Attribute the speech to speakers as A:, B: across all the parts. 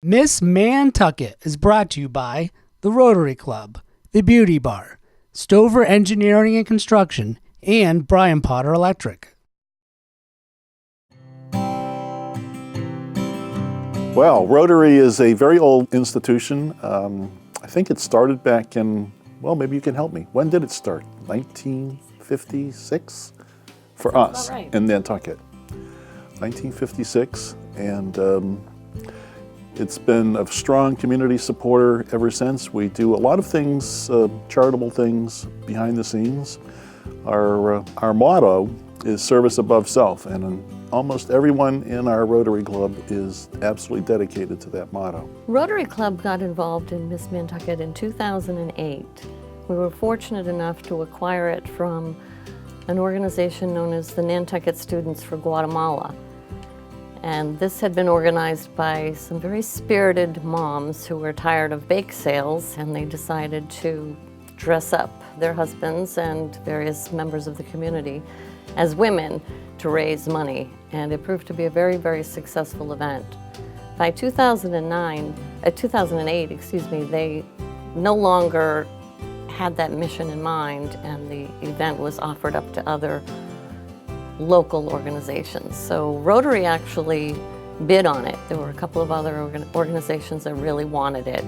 A: Ms Mantucket is brought to you by the Rotary Club, the Beauty Bar, Stover Engineering and Construction, and Brian Potter Electric.
B: Well, Rotary is a very old institution. I think it started back in, well, maybe you can help me. When did it start? 1956? For us in Nantucket. 1956, and it's been a strong community supporter ever since. We do a lot of things, charitable things behind the scenes. Our motto is service above self, and almost everyone in our Rotary Club is absolutely dedicated to that motto.
C: Rotary Club got involved in Ms Mantucket in 2008. We were fortunate enough to acquire it from an organization known as the Nantucket Students for Guatemala. And this had been organized by some very spirited moms who were tired of bake sales, and they decided to dress up their husbands and various members of the community as women to raise money. And it proved to be a very, very successful event. By 2008, they no longer had that mission in mind, and the event was offered up to other local organizations. So Rotary actually bid on it. There were a couple of other organizations that really wanted it.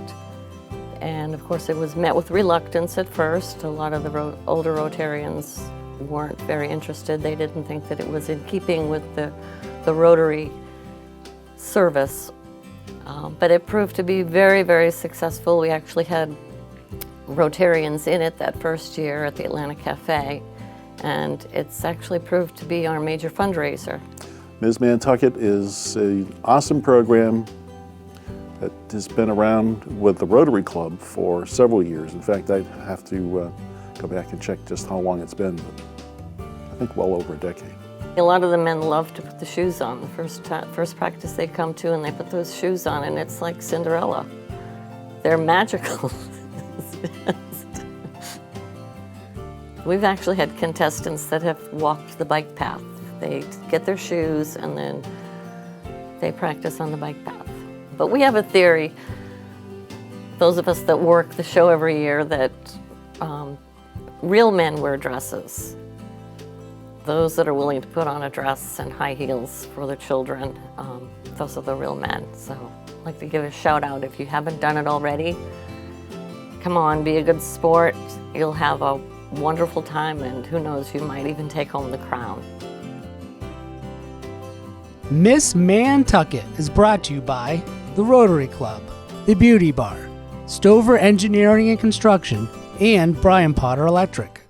C: And of course it was met with reluctance at first. A lot of the older Rotarians weren't very interested. They didn't think that it was in keeping with the Rotary service. But it proved to be very, very successful. We actually had Rotarians in it that first year at the Atlantic Cafe, and it's actually proved to be our major fundraiser.
B: Ms Mantucket is an awesome program that has been around with the Rotary Club for several years. In fact, I'd have to go back and check just how long it's been, but I think well over a decade.
C: A lot of the men love to put the shoes on. The first practice they come to, and they put those shoes on, and it's like Cinderella. They're magical. We've actually had contestants that have walked the bike path. They get their shoes and then they practice on the bike path. But we have a theory, those of us that work the show every year, that real men wear dresses. Those that are willing to put on a dress and high heels for their children, those are the real men. So I'd like to give a shout out. If you haven't done it already, come on, be a good sport. You'll have a wonderful time, and who knows, you might even take home the crown.
A: Ms Mantucket is brought to you by the Rotary Club, the Beauty Bar, Stover Engineering and Construction, and Brian Potter Electric.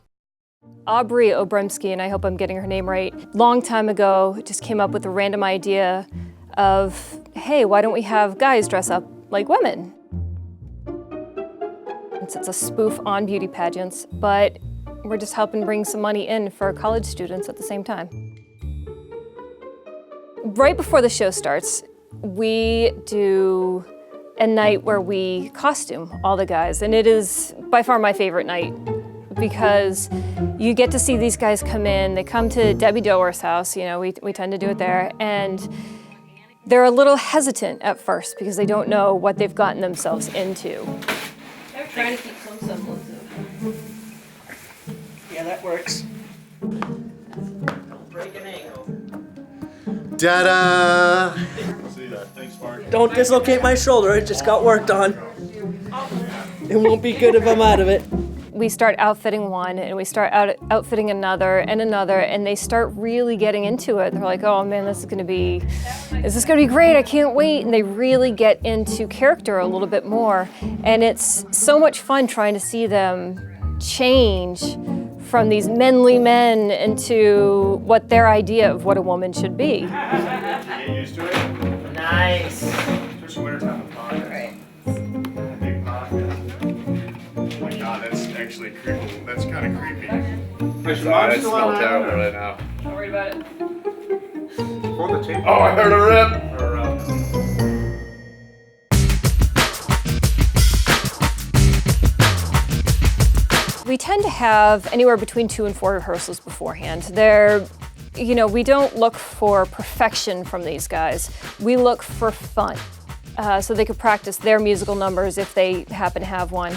D: Aubrey Obremski, and I hope I'm getting her name right, long time ago just came up with a random idea of, hey, why don't we have guys dress up like women? It's a spoof on beauty pageants, but we're just helping bring some money in for college students at the same time. Right before the show starts, we do a night where we costume all the guys, and it is by far my favorite night because you get to see these guys come in. They come to Debbie Doer's house, you know, we tend to do it there, and they're a little hesitant at first because they don't know what they've gotten themselves into.
E: They're trying to keep some semblance of. Yeah, that works. Don't break an ankle.
F: Ta-da!
B: See that. Thanks, Mark.
E: Don't dislocate my shoulder, it just got worked on. It won't be good if I'm out of it.
D: We start outfitting one, and we start outfitting another, and they start really getting into it. They're like, oh man, is this gonna be great? I can't wait. And they really get into character a little bit more. And it's so much fun trying to see them change from these manly men into what their idea of what a woman should be.
F: Get used to it.
E: Nice.
F: Especially wintertime.
E: Right.
F: Big pocket. Oh my God, that's actually creepy. That's kind of creepy.
G: That smells terrible right now.
D: Don't worry about it.
G: Oh, I heard a rip.
D: We tend to have anywhere between 2 and 4 rehearsals beforehand. We don't look for perfection from these guys. We look for fun. so they could practice their musical numbers if they happen to have one.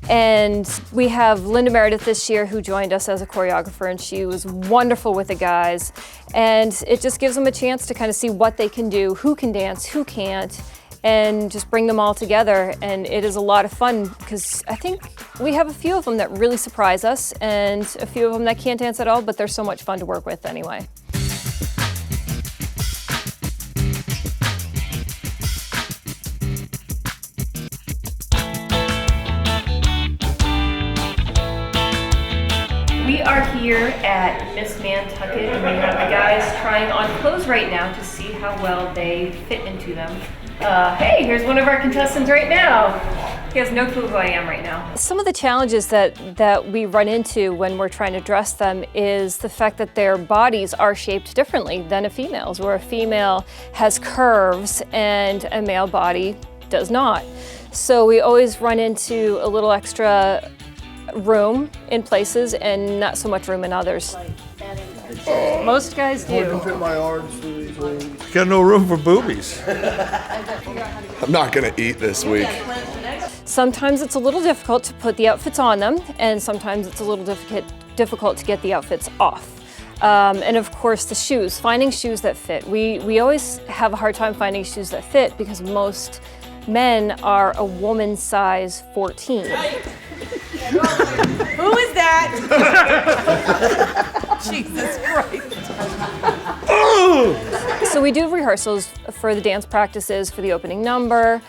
D: And we have Linda Meredith this year who joined us as a choreographer, and she was wonderful with the guys. And it just gives them a chance to kind of see what they can do, who can dance, who can't, and just bring them all together. And it is a lot of fun because I think we have a few of them that really surprise us and a few of them that can't dance at all, but they're so much fun to work with anyway. We are here at Ms Mantucket, and we have the guys trying on clothes right now to see how well they fit into them. Hey, here's one of our contestants right now. He has no clue who I am right now. Some of the challenges that we run into when we're trying to dress them is the fact that their bodies are shaped differently than a female's, where a female has curves and a male body does not. So we always run into a little extra room in places and not so much room in others. Most guys do.
H: Got no room for boobies. I'm not gonna eat this week.
D: Sometimes it's a little difficult to put the outfits on them, and sometimes it's a little difficult to get the outfits off. And of course the shoes, finding shoes that fit. We always have a hard time finding shoes that fit because most men are a woman's size 14.
I: Who is that? Jesus Christ.
D: So we do rehearsals for the dance practices, for the opening number,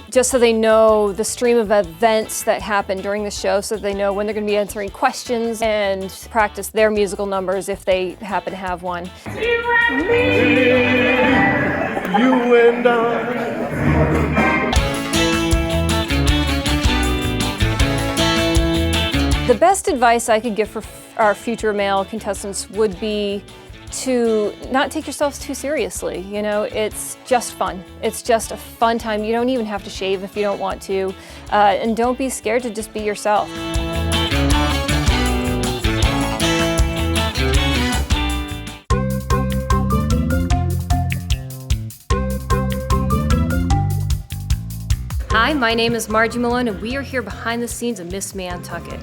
D: just so they know the stream of events that happen during the show, so they know when they're going to be answering questions and practice their musical numbers if they happen to have one.
H: You and I.
D: The best advice I could give for our future male contestants would be to not take yourselves too seriously. You know, it's just fun. It's just a fun time. You don't even have to shave if you don't want to. And don't be scared to just be yourself. Hi, my name is Margie Malone, and we are here behind the scenes of Ms Mantucket.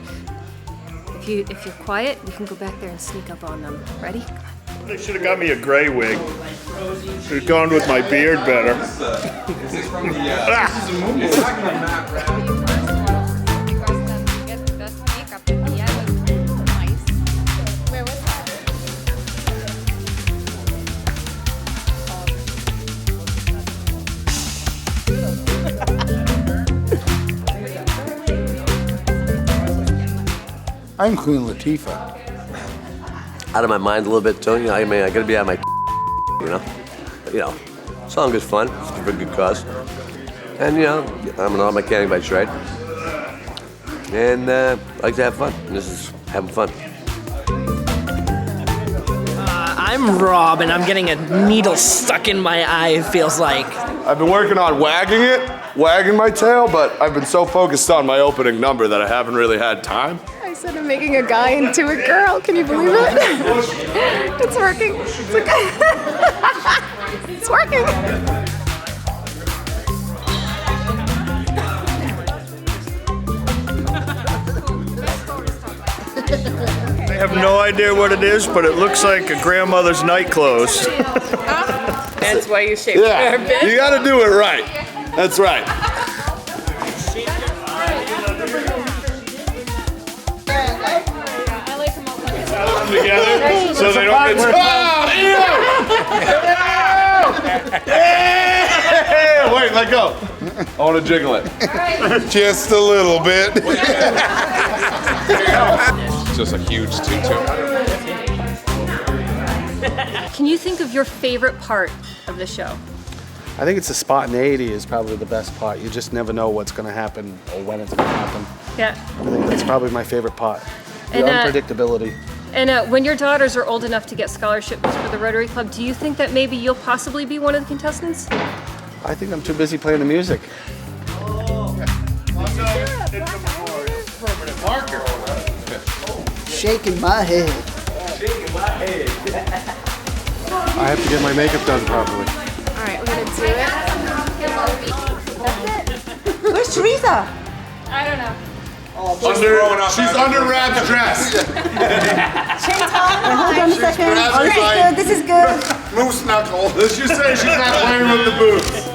D: If you're quiet, we can go back there and sneak up on them. Ready?
H: They should have got me a gray wig. Should have gone with my beard better.
J: I'm Queen Latifah.
K: Out of my mind a little bit, Tony. I mean, I gotta be out of my But, song is fun. It's for a good cause. And, I'm an auto mechanic by trade. And I like to have fun. And this is having fun.
E: I'm Rob, and I'm getting a needle stuck in my eye, it feels like.
H: I've been working on wagging my tail, but I've been so focused on my opening number that I haven't really had time.
I: I said I'm making a guy into a girl. Can you believe it? It's working. It's working.
H: I have no idea what it is, but it looks like a grandmother's night clothes.
I: That's why you shaved
H: Yeah,
I: your bit.
H: you gotta do it right. That's right. Together, so they don't get. Wait, let go. I want to jiggle it. Just a little bit. Just a huge tutu.
D: Can you think of your favorite part of the show?
A: I think it's the spontaneity is probably the best part. You just never know what's going to happen or when it's going to happen.
D: Yeah.
A: I think that's probably my favorite part. The
D: And,
A: unpredictability.
D: And when your daughters are old enough to get scholarships for the Rotary Club, do you think that maybe you'll possibly be one of the contestants?
A: I think I'm too busy playing the music.
J: Shaking my head.
A: I have to get my makeup done properly.
I: All right, we're gonna do it. Yeah.
D: I don't know.
H: She's under Rab's dress.
I: Hold on a second. Oh, this is good. This is good.
H: Moose knuckle. Let's just say she's not playing with the boots.